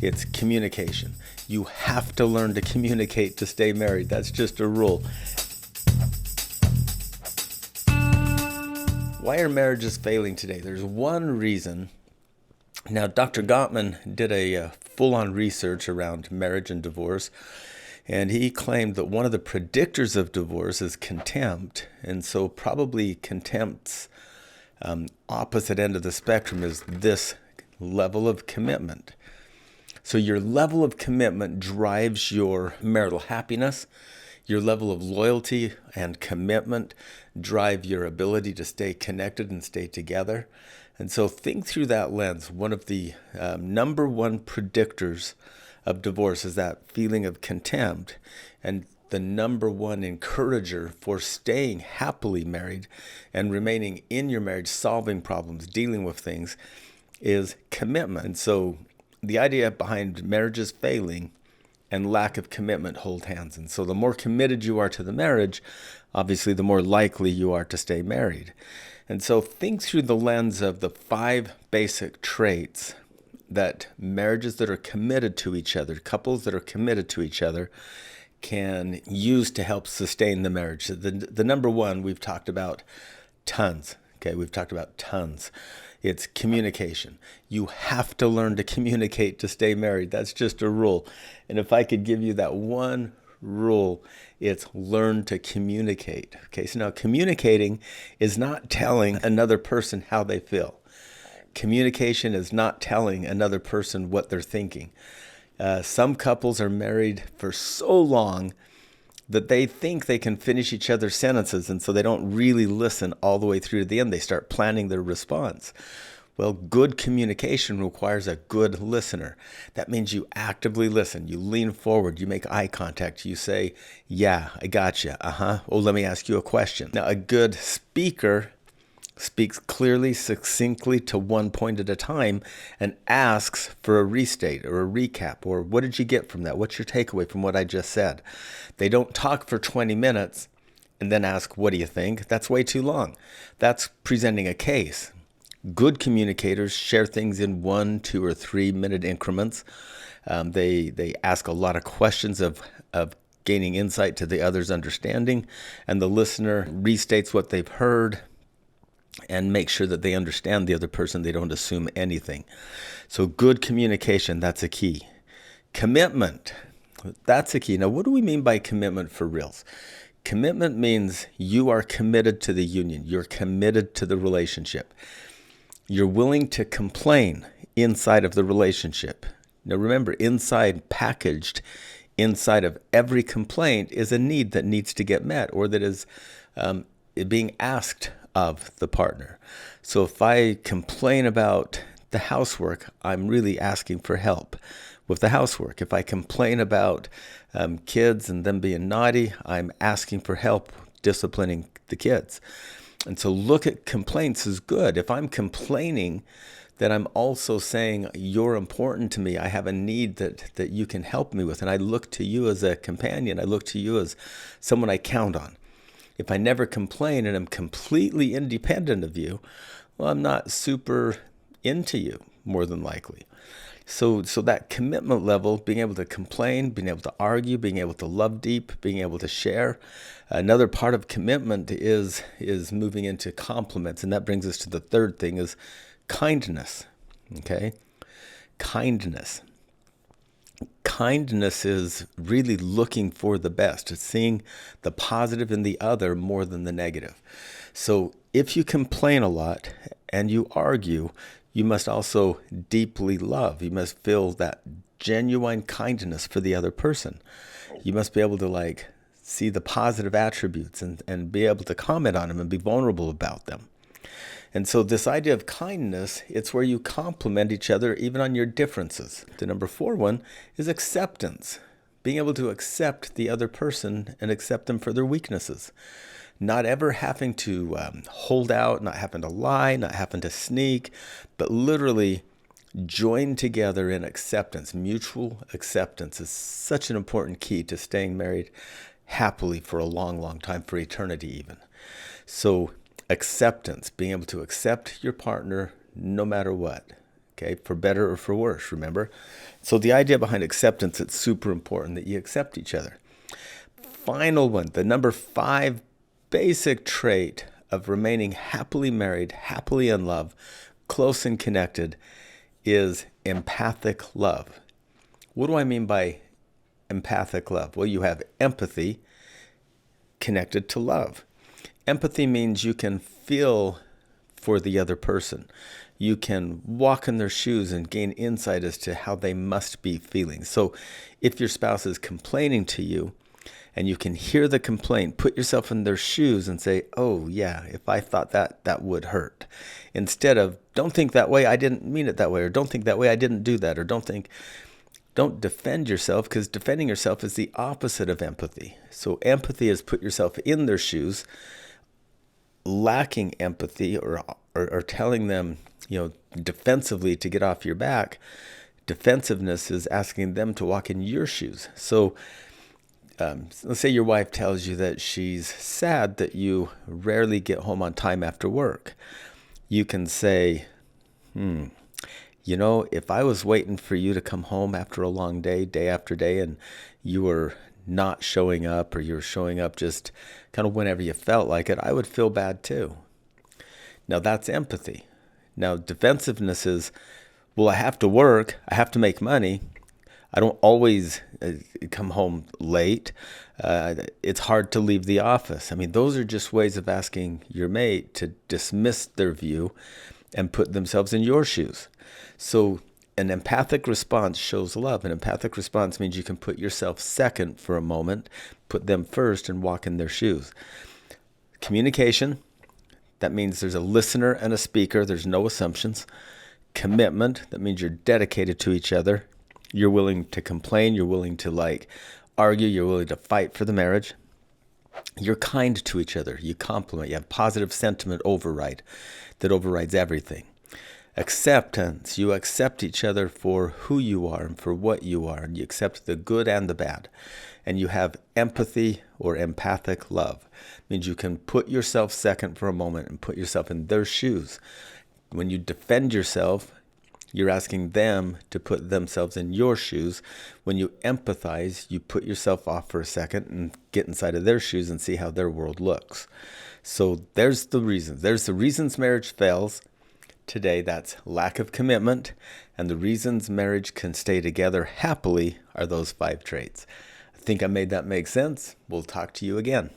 It's communication. You have to learn to communicate to stay married. That's just a rule. Why are marriages failing today? There's one reason. Now, Dr. Gottman did a full-on research around marriage and divorce, and he claimed that one of the predictors of divorce is contempt. And so probably contempt's opposite end of the spectrum is this level of commitment. So your level of commitment drives your marital happiness. Your level of loyalty and commitment drive your ability to stay connected and stay together. And so think through that lens. One of the number one predictors of divorce is that feeling of contempt. And the number one encourager for staying happily married and remaining in your marriage, solving problems, dealing with things, is commitment. And so the idea behind marriages failing and lack of commitment hold hands. And so the more committed you are to the marriage, obviously the more likely you are to stay married. And so think through the lens of the 5 basic traits that marriages that are committed to each other, couples that are committed to each other, can use to help sustain the marriage. The number one, we've talked about tons. Okay, we've talked about tons. It's communication. You have to learn to communicate to stay married. That's just a rule. And if I could give you that one rule, it's learn to communicate. Okay, so now communicating is not telling another person how they feel. Communication is not telling another person what they're thinking. Some couples are married for so long that they think they can finish each other's sentences, and so they don't really listen all the way through to the end. They start planning their response. Well, good communication requires a good listener. That means you actively listen. You lean forward. You make eye contact. You say, yeah, I got you. Oh, let me ask you a question. Now, a good speaker speaks clearly, succinctly to one point at a time and asks for a restate or a recap or what did you get from that? What's your takeaway from what I just said? They don't talk for 20 minutes and then ask, what do you think? That's way too long. That's presenting a case. Good communicators share things in 1, 2, or 3 minute increments. They ask a lot of questions of gaining insight to the other's understanding, and the listener restates what they've heard and make sure that they understand the other person. They don't assume anything. So good communication, that's a key. Commitment, that's a key. Now, what do we mean by commitment for reals? Commitment means you are committed to the union. You're committed to the relationship. You're willing to complain inside of the relationship. Now, remember, packaged inside of every complaint is a need that needs to get met or that is being asked of the partner. So if I complain about the housework, I'm really asking for help with the housework. If I complain about kids and them being naughty, I'm asking for help disciplining the kids. And so look at complaints as good. If I'm complaining, then I'm also saying you're important to me. I have a need that you can help me with. And I look to you as a companion. I look to you as someone I count on. If I never complain and I'm completely independent of you, well, I'm not super into you, more than likely. So that commitment level, being able to complain, being able to argue, being able to love deep, being able to share. Another part of commitment is moving into compliments. And that brings us to the third thing is kindness. Okay? Kindness. Kindness is really looking for the best. It's seeing the positive in the other more than the negative. So if you complain a lot and you argue, you must also deeply love. You must feel that genuine kindness for the other person. You must be able to see the positive attributes and be able to comment on them and be vulnerable about them. And so this idea of kindness, it's where you compliment each other even on your differences. The number 4 one is acceptance. Being able to accept the other person and accept them for their weaknesses. Not ever having to hold out, not having to lie, not having to sneak, but literally join together in acceptance. Mutual acceptance is such an important key to staying married happily for a long, long time, for eternity even. So acceptance, being able to accept your partner no matter what. okay, for better or for worse, remember? So the idea behind acceptance, it's super important that you accept each other. Final one, the number 5 basic trait of remaining happily married, happily in love, close and connected is empathic love. What do I mean by empathic love? Well, you have empathy connected to love. Empathy means you can feel for the other person. You can walk in their shoes and gain insight as to how they must be feeling. So if your spouse is complaining to you and you can hear the complaint, put yourself in their shoes and say, oh yeah, if I thought that, that would hurt. Instead of, don't think that way, I didn't mean it that way, or don't think that way, I didn't do that, or don't defend yourself, because defending yourself is the opposite of empathy. So empathy is put yourself in their shoes. Lacking empathy or telling them, defensively to get off your back. Defensiveness is asking them to walk in your shoes. So let's say your wife tells you that she's sad that you rarely get home on time after work. You can say, if I was waiting for you to come home after a long day, day after day, and you were not showing up, or you're showing up just kind of whenever you felt like it, I would feel bad too. Now that's empathy. Now defensiveness is, well, I have to work, I have to make money, I don't always come home late, it's hard to leave the office. I mean, those are just ways of asking your mate to dismiss their view and put themselves in your shoes. So an empathic response shows love. An empathic response means you can put yourself second for a moment, put them first, and walk in their shoes. Communication, that means there's a listener and a speaker. There's no assumptions. Commitment, that means you're dedicated to each other. You're willing to complain. You're willing to argue. You're willing to fight for the marriage. You're kind to each other. You compliment. You have positive sentiment override that overrides everything. Acceptance, you accept each other for who you are and for what you are, and you accept the good and the bad. And you have empathy or empathic love. It means you can put yourself second for a moment and put yourself in their shoes. When you defend yourself, you're asking them to put themselves in your shoes. When you empathize, you put yourself off for a second and get inside of their shoes and see how their world looks. So there's the reasons. There's the reasons marriage fails. Today, that's lack of commitment, and the reasons marriage can stay together happily are those 5 traits. I think I made that make sense. We'll talk to you again.